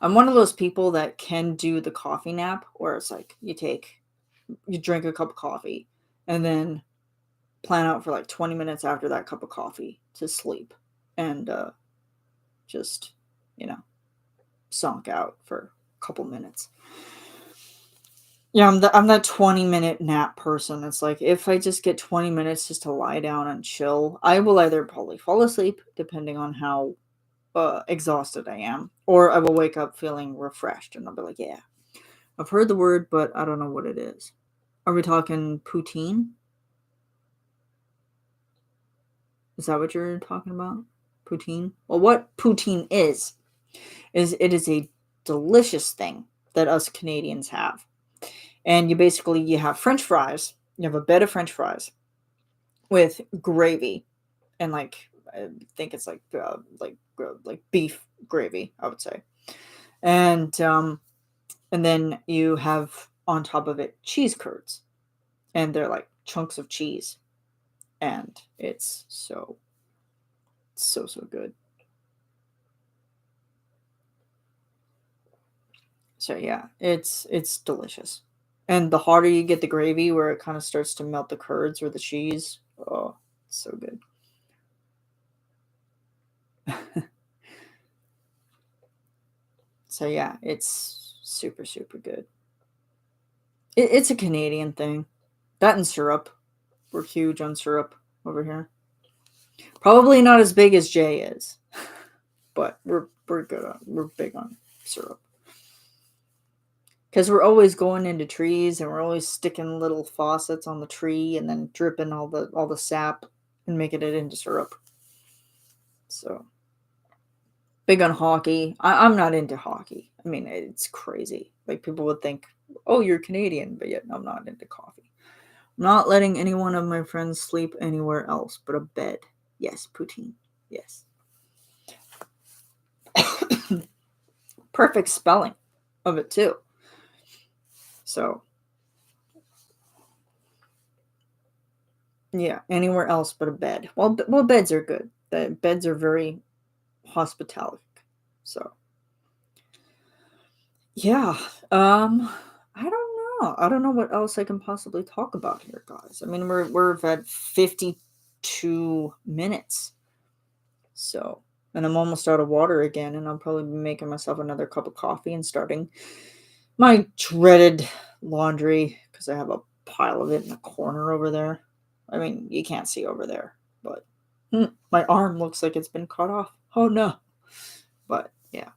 I'm one of those people that can do the coffee nap where it's like you drink a cup of coffee and then plan out for like 20 minutes after that cup of coffee to sleep and just, you know, zonk out for a couple minutes. Yeah, I'm that 20-minute nap person. It's like if I just get 20 minutes just to lie down and chill, I will either probably fall asleep, depending on how exhausted I am, or I will wake up feeling refreshed and I'll be like, yeah, I've heard the word, but I don't know what it is. Are we talking poutine? Is that what you're talking about? Poutine? Well, what poutine is it is a delicious thing that us Canadians have. And you have French fries. You have a bed of French fries with gravy and I think it's like beef gravy, I would say. And then you have on top of it cheese curds, and they're like chunks of cheese, and it's so good. So yeah, it's delicious. And the harder you get the gravy, where it kind of starts to melt the curds or the cheese, oh, it's so good. So yeah, it's super super good. It's a Canadian thing. That and syrup. We're huge on syrup over here. Probably not as big as Jay is, but we're big on syrup. Because we're always going into trees and we're always sticking little faucets on the tree and then dripping all the sap and making it into syrup. So big on hockey. I'm not into hockey. I mean, it's crazy. Like people would think, oh, you're Canadian, but yet I'm not into coffee. I'm not letting any one of my friends sleep anywhere else but a bed. Yes, poutine. Yes. Perfect spelling of it too. So yeah, anywhere else but a bed. Well, beds are good. The beds are very hospitalic. So yeah, I don't know. I don't know what else I can possibly talk about here, guys. I mean, we're at 52 minutes. So, and I'm almost out of water again, and I'll probably be making myself another cup of coffee and starting my dreaded laundry because I have a pile of it in the corner over there. I mean, you can't see over there, but my arm looks like it's been cut off. Oh no. But yeah.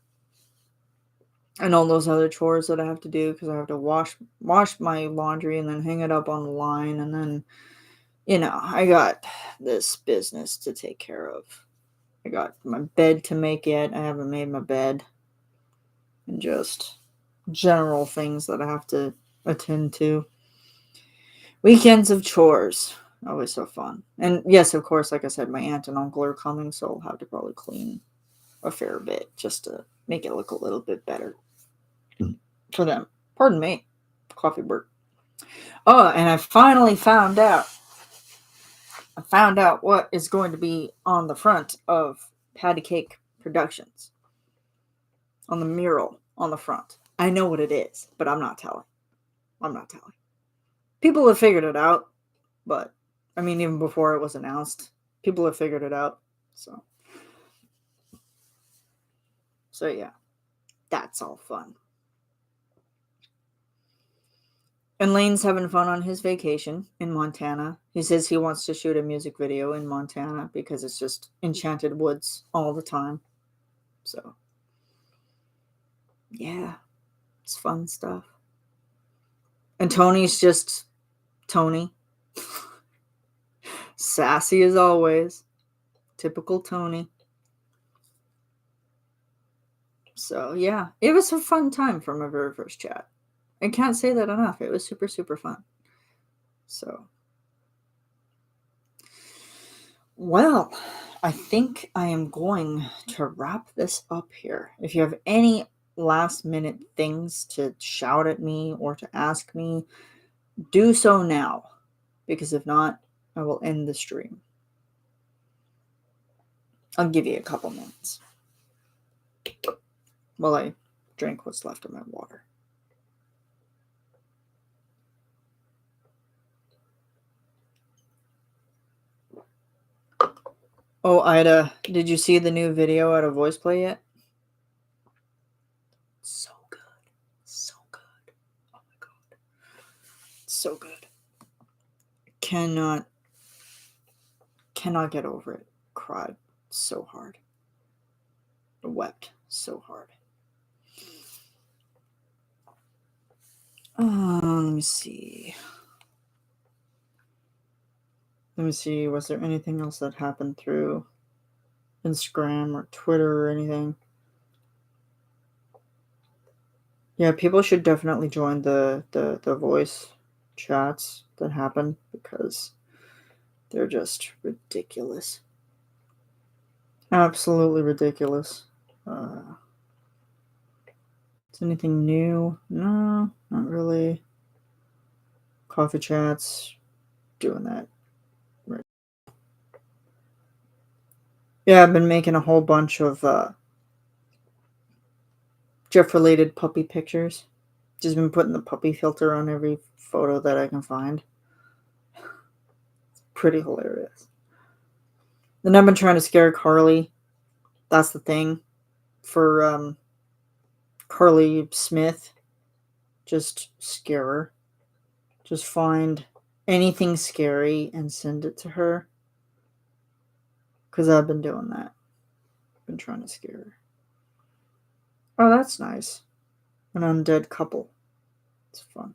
And all those other chores that I have to do because I have to wash my laundry and then hang it up on the line, and then I got this business to take care of. I got my bed to make yet. I haven't made my bed. And just general things that I have to attend to. Weekends of chores. Always so fun. And yes, of course, like I said, my aunt and uncle are coming, so I'll have to probably clean a fair bit just to make it look a little bit better for them. Pardon me. Coffee break. Oh, and I finally found out. I found out what is going to be on the front of Patty Cake Productions. On the mural on the front. I know what it is, but I'm not telling. I'm not telling. People have figured it out, but I mean, even before it was announced, people have figured it out. So yeah, that's all fun. And Lane's having fun on his vacation in Montana. He says he wants to shoot a music video in Montana because it's just enchanted woods all the time. So yeah, it's fun stuff. And Tony's just Tony. Sassy as always. Typical Tony. So yeah, it was a fun time for my very first chat. I can't say that enough. It was super, super fun. So, well, I think I am going to wrap this up here. If you have any last minute things to shout at me or to ask me, do so now. Because if not, I will end the stream. I'll give you a couple minutes while I drink what's left of my water. Oh, Ida, did you see the new video out of Voice Play yet? So good. So good. Oh my god. So good. Cannot get over it. Cried so hard. Wept so hard. Let me see. Was there anything else that happened through Instagram or Twitter or anything? Yeah, people should definitely join the voice chats that happen because they're just ridiculous. Absolutely ridiculous. Is anything new? No, not really. Coffee chats, doing that. Right. Yeah, I've been making a whole bunch of Jeff-related puppy pictures. Just been putting the puppy filter on every photo that I can find. Pretty hilarious. Then I've been trying to scare Carly. That's the thing. For Carly Smith, just scare her. Just find anything scary and send it to her. Because I've been doing that. Been trying to scare her. Oh, that's nice. An undead couple. It's fun.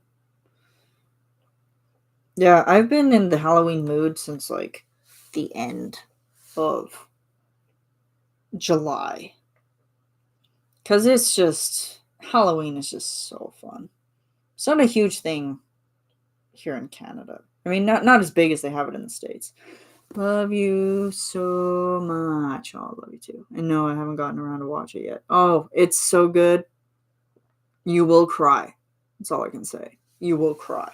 Yeah, I've been in the Halloween mood since like the end of July. Because it's just, Halloween is just so fun. It's not a huge thing here in Canada. I mean, not as big as they have it in the States. Love you so much. Oh, I love you too. And no, I haven't gotten around to watch it yet. Oh, it's so good. You will cry. That's all I can say. You will cry.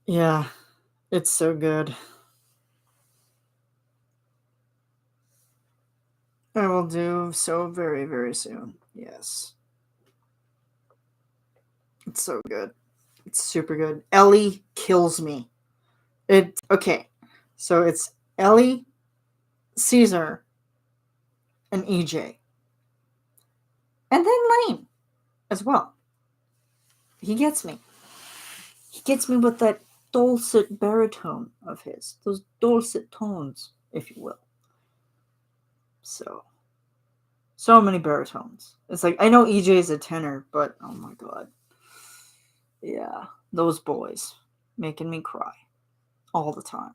Yeah, it's so good. I will do so very, very soon. Yes. It's so good. It's super good. Ellie kills me. Okay. So it's Ellie, Caesar, and EJ. And then Lane as well. He gets me. He gets me with that dulcet baritone of his. Those dulcet tones, if you will. So many baritones. It's like, I know EJ is a tenor, but oh my god. Yeah, those boys making me cry all the time.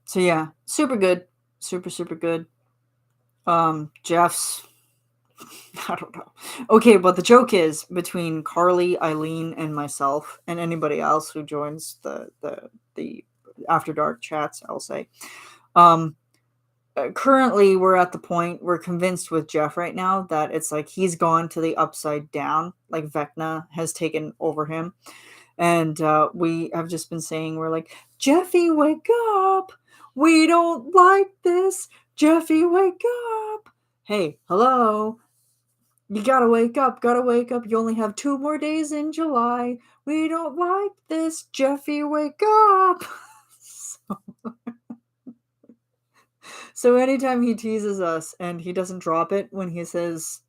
So yeah, super good. Super, super good. Jeff's, I don't know. Okay, but the joke is between Carly, Eileen, and myself, and anybody else who joins the After Dark chats, I'll say. Currently, we're at the point, we're convinced with Jeff right now that it's like he's gone to the upside down, like Vecna has taken over him. And we have just been saying, we're like, Jeffy, wake up. We don't like this. Jeffy, wake up. Hey, hello. You gotta wake up. Gotta wake up. You only have 2 more days in July. We don't like this. Jeffy, wake up. So anytime he teases us and he doesn't drop it when he says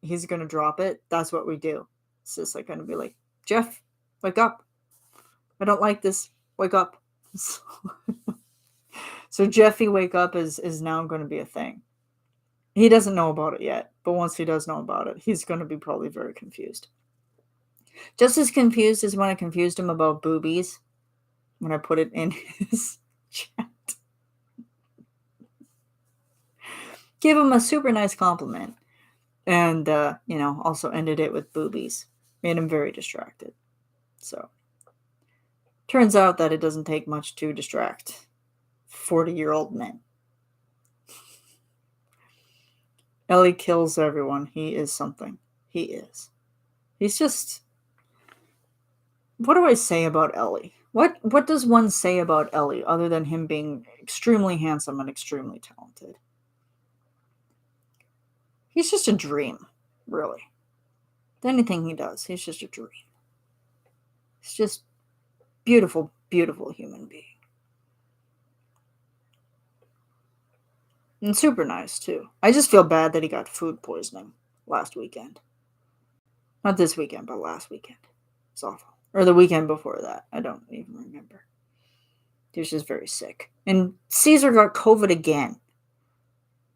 he's gonna drop it, that's what we do. It's just like gonna be like, Jeff, wake up. I don't like this. Wake up. So Jeffy wake up is now going to be a thing. He doesn't know about it yet, but once he does know about it, he's going to be probably very confused. Just as confused as when I confused him about boobies when I put it in his chat. Give him a super nice compliment. And, also ended it with boobies. Made him very distracted. So, turns out that it doesn't take much to distract 40-year-old men. Ellie kills everyone. He is something. He is. He's just... What do I say about Ellie? What does one say about Ellie other than him being extremely handsome and extremely talented? He's just a dream, really. Anything he does, he's just a dream. He's just beautiful, beautiful human being. And super nice too. I just feel bad that he got food poisoning last weekend. Not this weekend, but last weekend. It's awful. Or the weekend before that. I don't even remember. He was just very sick. And Caesar got COVID again.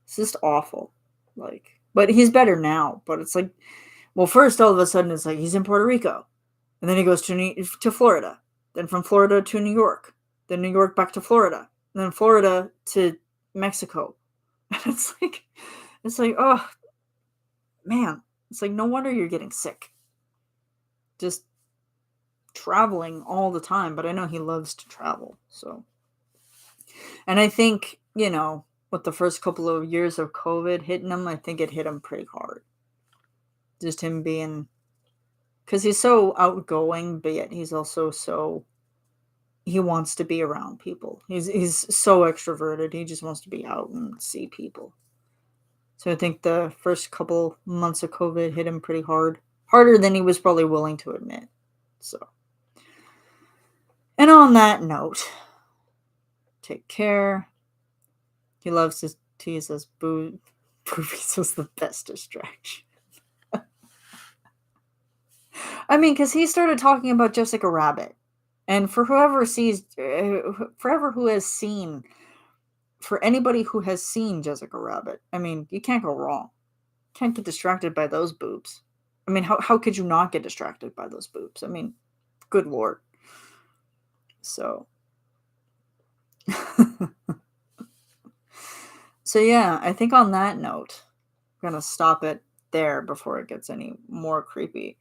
It's just awful. Like, but he's better now. But it's like, well, first all of a sudden it's like he's in Puerto Rico, and then he goes to Florida, then from Florida to New York, then New York back to Florida, and then Florida to Mexico. And it's like, oh man, it's like no wonder you're getting sick. Just traveling all the time. But I know he loves to travel, so. And I think, with the first couple of years of COVID hitting him, I think it hit him pretty hard. Just him being, because he's so outgoing, but yet he's also he wants to be around people. He's so extroverted. He just wants to be out and see people. So I think the first couple months of COVID hit him pretty hard. Harder than he was probably willing to admit. So. And on that note, take care. He loves to tease us. Boobies was the best distraction. I mean, because he started talking about Jessica Rabbit. And for anybody who has seen Jessica Rabbit, I mean, you can't go wrong. Can't get distracted by those boobs. I mean, how could you not get distracted by those boobs? I mean, good Lord. So. So yeah, I think on that note, I'm going to stop it there before it gets any more creepy.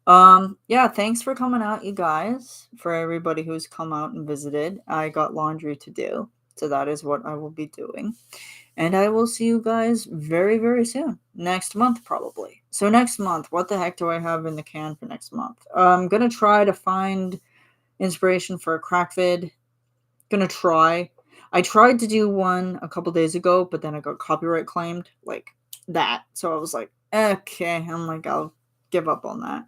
Yeah, thanks for coming out, you guys. For everybody who's come out and visited, I got laundry to do, so that is what I will be doing. And I will see you guys very, very soon. Next month, probably. So next month, what the heck do I have in the can for next month? I'm going to try to find inspiration for a crack vid. Gonna try. I tried to do one a couple days ago, but then I got copyright claimed, like that. So I was like, okay, I'll give up on that.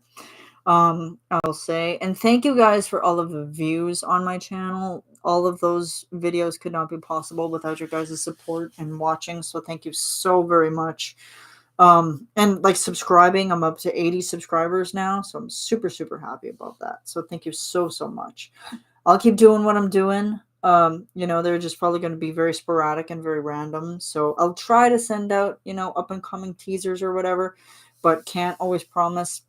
I'll say, and thank you guys for all of the views on my channel. All of those videos could not be possible without your guys' support and watching. So thank you so very much. And like subscribing, I'm up to 80 subscribers now. So I'm super, super happy about that. So thank you so, so much. I'll keep doing what I'm doing. They're just probably going to be very sporadic and very random. So I'll try to send out, up and coming teasers or whatever, but can't always promise.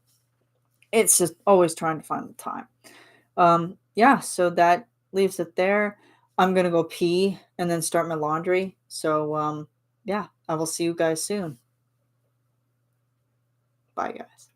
It's just always trying to find the time. Yeah, so that leaves it there. I'm going to go pee and then start my laundry. So, yeah, I will see you guys soon. Bye, guys.